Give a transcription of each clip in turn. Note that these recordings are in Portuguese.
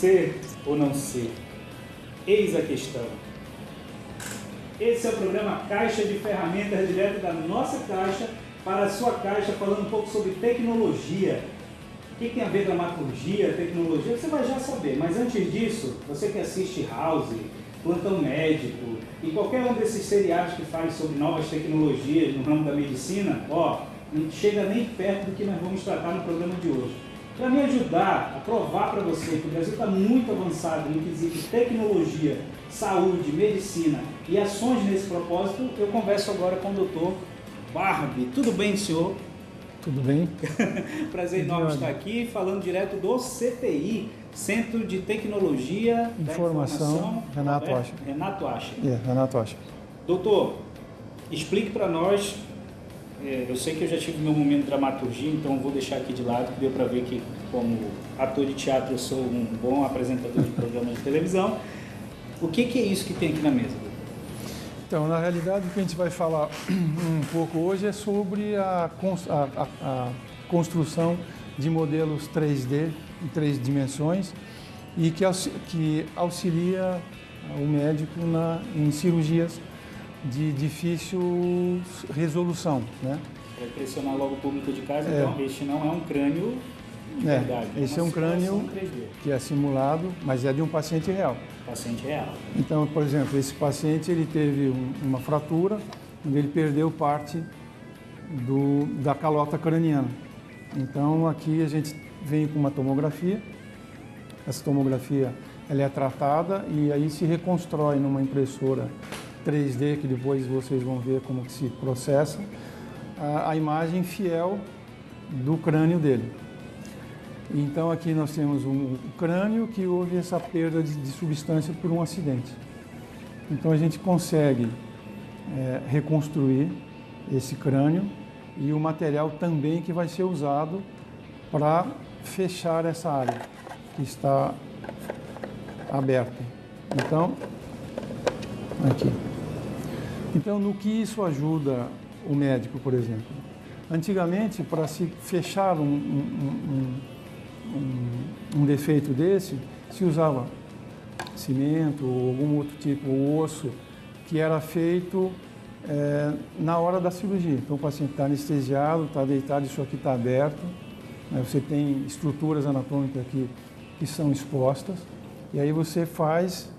Ser ou não ser? Eis a questão. Esse é o programa Caixa de Ferramentas, direto da nossa caixa para a sua caixa, falando um pouco sobre tecnologia. O que tem a ver dramaturgia, tecnologia, você vai já saber. Mas antes disso, você que assiste House, Plantão Médico e qualquer um desses seriados que fale sobre novas tecnologias no ramo da medicina, não chega nem perto do que nós vamos tratar no programa de hoje. Para me ajudar a provar para você que o Brasil está muito avançado no quesito tecnologia, saúde, medicina e ações nesse propósito, eu converso agora com o Dr. Barbie. Tudo bem, senhor? Tudo bem. Prazer enorme estar aqui, falando direto do CTI, Centro de Tecnologia da Informação, Renato Acha. Renato Acha. Renato Acha. Doutor, explique para nós. Eu sei que eu já tive meu momento de dramaturgia, então vou deixar aqui de lado, que deu para ver que, como ator de teatro, eu sou um bom apresentador de programas de televisão. O que é isso que tem aqui na mesa, doutor? Então, na realidade, o que a gente vai falar um pouco hoje é sobre a construção de modelos 3D, em 3 dimensões, e que auxilia o médico em cirurgias de difícil resolução, né? Para impressionar logo o público de casa, então este não é um crânio de verdade. Esse é um crânio 3D. Que é simulado, mas é de um paciente real. Paciente real. Então, por exemplo, esse paciente ele teve uma fratura, onde ele perdeu parte da calota craniana. Então, aqui a gente vem com uma tomografia. Essa tomografia ela é tratada e aí se reconstrói numa impressora 3D, que depois vocês vão ver como que se processa, a imagem fiel do crânio dele. Então aqui nós temos um crânio que houve essa perda de substância por um acidente. Então a gente consegue reconstruir esse crânio e o material também que vai ser usado para fechar essa área que está aberta. Então, aqui. Então, no que isso ajuda o médico, por exemplo? Antigamente, para se fechar um defeito desse, se usava cimento ou algum outro tipo, osso, que era feito na hora da cirurgia. Então, o paciente está anestesiado, está deitado, isso aqui está aberto, né? Você tem estruturas anatômicas aqui que são expostas, e aí você faz,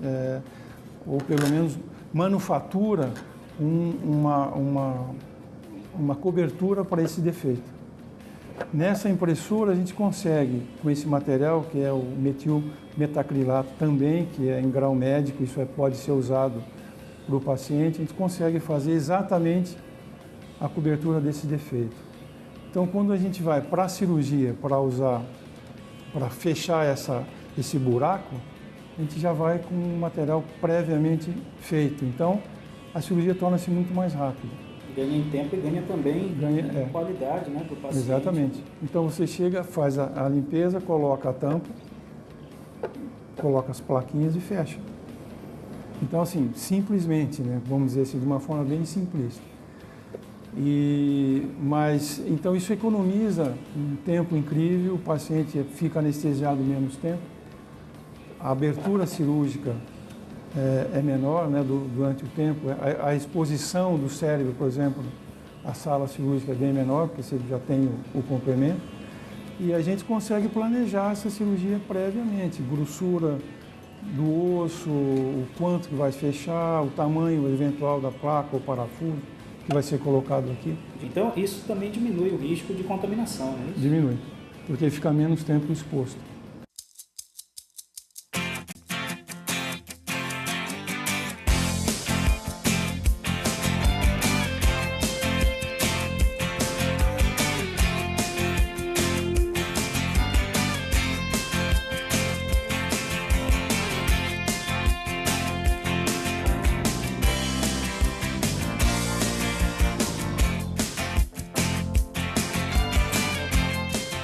ou pelo menos manufatura, uma cobertura para esse defeito. Nessa impressora a gente consegue, com esse material, que é o metilmetacrilato também, que é em grau médico, isso pode ser usado para o paciente, a gente consegue fazer exatamente a cobertura desse defeito. Então, quando a gente vai para a cirurgia, para fechar esse buraco, a gente já vai com um material previamente feito. Então, a cirurgia torna-se muito mais rápida. Ganha em tempo e ganha também em qualidade, né, para o paciente. Exatamente. Então você chega, faz a limpeza, coloca a tampa, coloca as plaquinhas e fecha. Então assim, simplesmente, né, vamos dizer assim, de uma forma bem simplista. Mas então isso economiza um tempo incrível, o paciente fica anestesiado menos tempo, a abertura cirúrgica é menor, né, durante o tempo. A exposição do cérebro, por exemplo, à sala cirúrgica é bem menor, porque você já tem o complemento. E a gente consegue planejar essa cirurgia previamente, grossura do osso, o quanto que vai fechar, o tamanho eventual da placa ou parafuso que vai ser colocado aqui. Então isso também diminui o risco de contaminação, não é isso? Diminui, porque fica menos tempo exposto.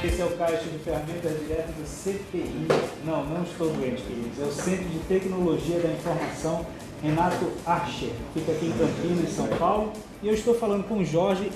Esse é o Caixa de Ferramentas direto do CTI. Não estou doente, queridos. É o Centro de Tecnologia da Informação Renato Archer. Fica aqui em Campinas, São Paulo. E eu estou falando com o Jorge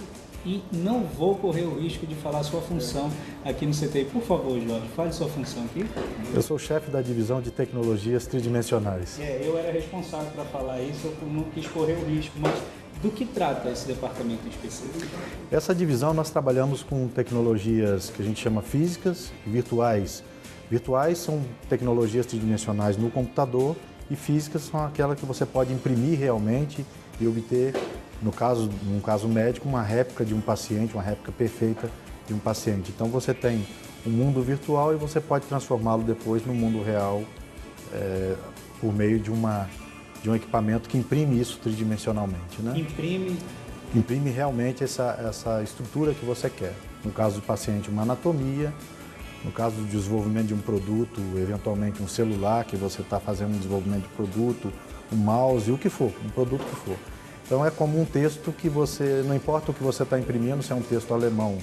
e não vou correr o risco de falar sua função aqui no CTI. Por favor, Jorge, fale sua função aqui. Eu sou chefe da divisão de tecnologias tridimensionais. Eu era responsável para falar isso, eu não quis correr o risco, mas do que trata esse departamento em específico? Essa divisão nós trabalhamos com tecnologias que a gente chama físicas e virtuais. Virtuais são tecnologias tridimensionais no computador e físicas são aquelas que você pode imprimir realmente e obter, num caso médico, uma réplica de um paciente, uma réplica perfeita de um paciente. Então você tem um mundo virtual e você pode transformá-lo depois no mundo real por meio de um equipamento que imprime isso tridimensionalmente, né? Imprime realmente essa estrutura que você quer. No caso do paciente, uma anatomia. No caso do desenvolvimento de um produto, eventualmente um celular que você está fazendo um desenvolvimento de produto, um mouse, o que for, um produto que for. Então é como um texto que você, não importa o que você está imprimindo, se é um texto alemão,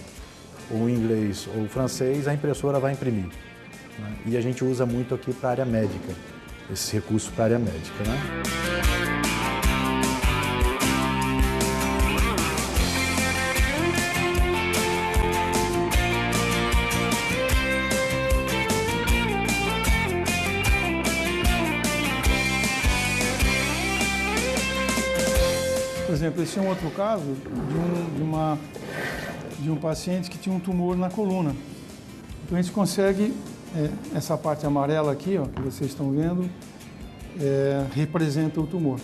ou inglês, ou francês, a impressora vai imprimir, né? E a gente usa muito aqui para a área médica, esse recurso para a área médica, né? Por exemplo, esse é um outro caso de um paciente que tinha um tumor na coluna. Então a gente consegue, essa parte amarela aqui, ó, que vocês estão vendo, representa o tumor.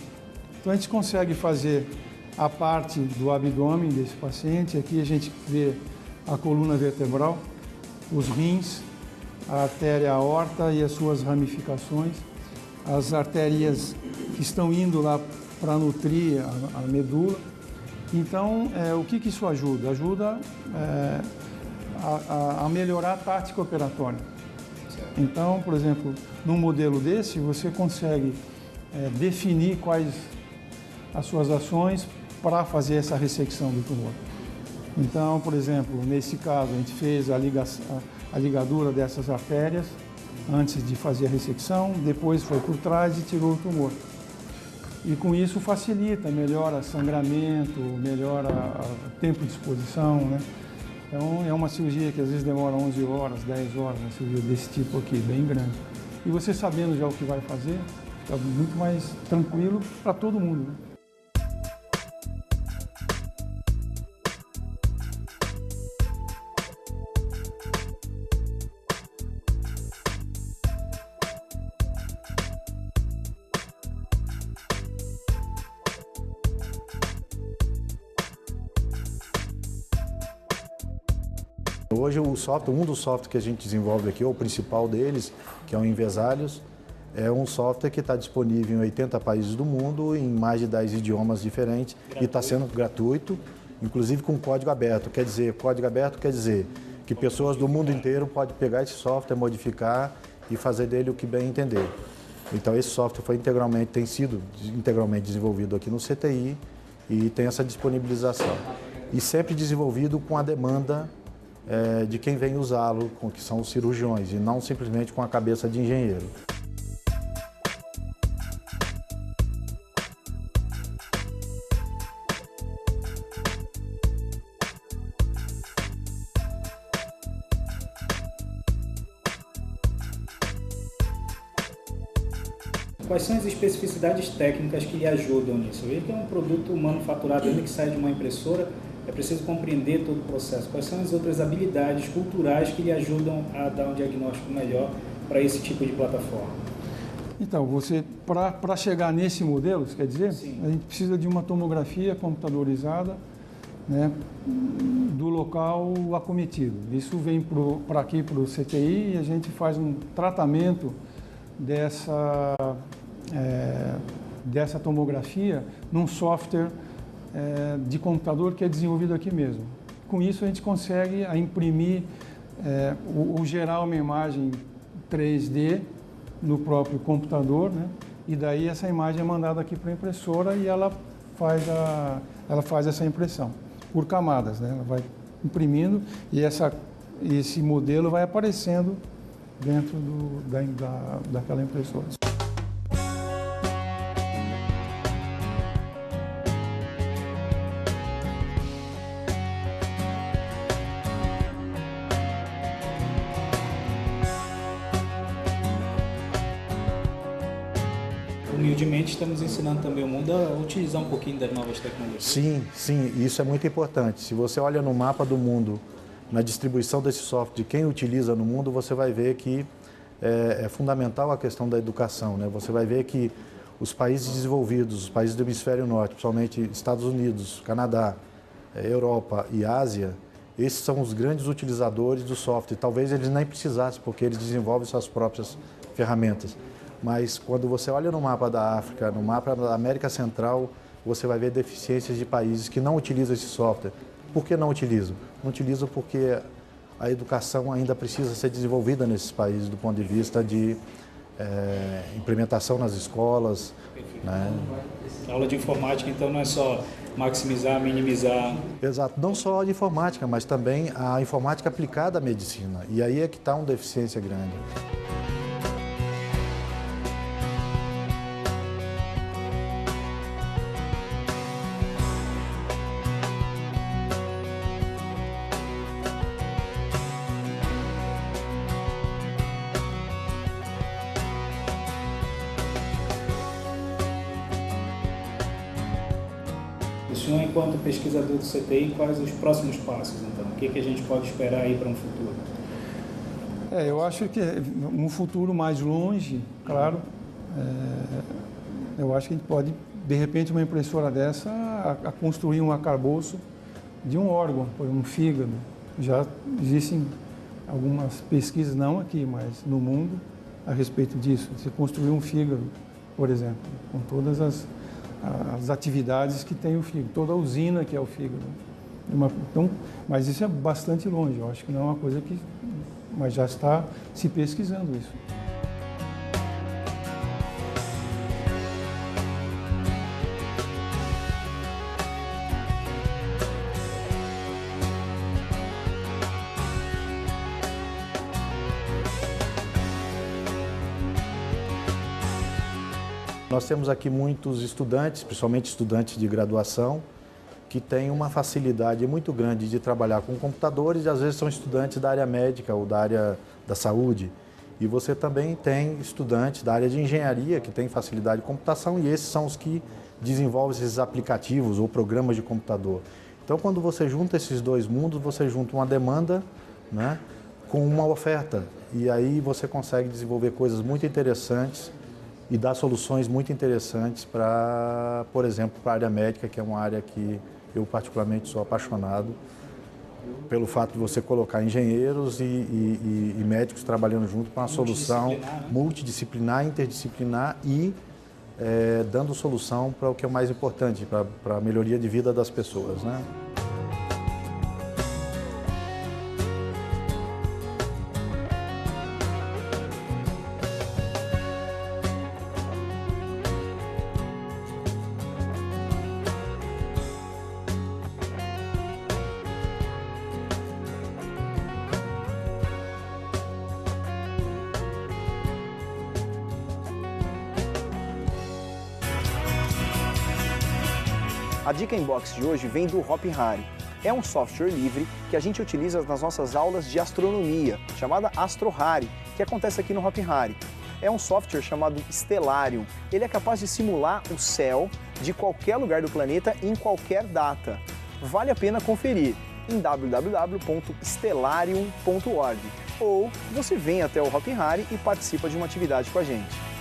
Então a gente consegue fazer a parte do abdômen desse paciente. Aqui a gente vê a coluna vertebral, os rins, a artéria aorta e as suas ramificações, as artérias que estão indo lá para nutrir a medula. Então, o que isso ajuda? Ajuda a melhorar a tática operatória. Então, por exemplo, num modelo desse, você consegue definir quais as suas ações para fazer essa ressecção do tumor. Então, por exemplo, nesse caso, a gente fez a ligadura dessas artérias antes de fazer a ressecção, depois foi por trás e tirou o tumor. E com isso facilita, melhora sangramento, melhora o tempo de exposição, né? Então é uma cirurgia que às vezes demora 11 horas, 10 horas, uma cirurgia desse tipo aqui, bem grande. E você sabendo já o que vai fazer, fica muito mais tranquilo para todo mundo, né? Hoje um dos softwares que a gente desenvolve aqui, ou o principal deles, que é o Invesálios, é um software que está disponível em 80 países do mundo, em mais de 10 idiomas diferentes, e está sendo gratuito, inclusive com código aberto. Código aberto quer dizer que pessoas do mundo inteiro podem pegar esse software, modificar e fazer dele o que bem entender. Então esse software tem sido integralmente desenvolvido aqui no CTI e tem essa disponibilização. E sempre desenvolvido com a demanda de quem vem usá-lo, que são os cirurgiões, e não simplesmente com a cabeça de engenheiro. Quais são as especificidades técnicas que lhe ajudam nisso? Ele tem um produto manufaturado ainda que sai de uma impressora, é preciso compreender todo o processo. Quais são as outras habilidades culturais que lhe ajudam a dar um diagnóstico melhor para esse tipo de plataforma? Então, para chegar nesse modelo, quer dizer, sim, a gente precisa de uma tomografia computadorizada, né, do local acometido. Isso vem para aqui, para o CTI, e a gente faz um tratamento dessa tomografia num software de computador que é desenvolvido aqui mesmo. Com isso a gente consegue imprimir ou gerar uma imagem 3D no próprio computador, né? E daí essa imagem é mandada aqui para a impressora e ela faz essa impressão por camadas, né? Ela vai imprimindo e esse modelo vai aparecendo dentro daquela impressora. humildemente estamos ensinando também o mundo a utilizar um pouquinho das novas tecnologias. Sim, sim, isso é muito importante. Se você olha no mapa do mundo, na distribuição desse software, de quem utiliza no mundo, você vai ver que é fundamental a questão da educação, né? Você vai ver que os países desenvolvidos, os países do hemisfério norte, principalmente Estados Unidos, Canadá, Europa e Ásia, esses são os grandes utilizadores do software. Talvez eles nem precisassem, porque eles desenvolvem suas próprias ferramentas. Mas quando você olha no mapa da África, no mapa da América Central, você vai ver deficiências de países que não utilizam esse software. Por que não utilizam? Não utilizam porque a educação ainda precisa ser desenvolvida nesses países do ponto de vista de implementação nas escolas. Né? A aula de informática, então, não é só maximizar, minimizar. Exato, não só de informática, mas também a informática aplicada à medicina. E aí é que está uma deficiência grande. O senhor, enquanto pesquisador do CTI, quais os próximos passos, então? O que a gente pode esperar aí para um futuro? Eu acho que um futuro mais longe, claro, eu acho que a gente pode, de repente, uma impressora dessa, a construir um arcabouço de um órgão, por um fígado. Já existem algumas pesquisas, não aqui, mas no mundo, a respeito disso. Você construir um fígado, por exemplo, com todas as atividades que tem o fígado, toda a usina que é o fígado. Então, mas isso é bastante longe, eu acho que não é uma coisa que... Mas já está se pesquisando isso. Nós temos aqui muitos estudantes, principalmente estudantes de graduação, que têm uma facilidade muito grande de trabalhar com computadores e às vezes são estudantes da área médica ou da área da saúde. E você também tem estudantes da área de engenharia que têm facilidade de computação e esses são os que desenvolvem esses aplicativos ou programas de computador. Então, quando você junta esses dois mundos, você junta uma demanda, né, com uma oferta e aí você consegue desenvolver coisas muito interessantes e dar soluções muito interessantes para, por exemplo, para a área médica, que é uma área que eu particularmente sou apaixonado pelo fato de você colocar engenheiros e médicos trabalhando junto com uma solução multidisciplinar, interdisciplinar e dando solução para o que é o mais importante, para a melhoria de vida das pessoas, né? A Dica Inbox de hoje vem do Hopi Hari. É um software livre que a gente utiliza nas nossas aulas de astronomia, chamada Astro Hari, que acontece aqui no Hopi Hari. É um software chamado Stellarium. Ele é capaz de simular o céu de qualquer lugar do planeta em qualquer data. Vale a pena conferir em www.stellarium.org ou você vem até o Hopi Hari e participa de uma atividade com a gente.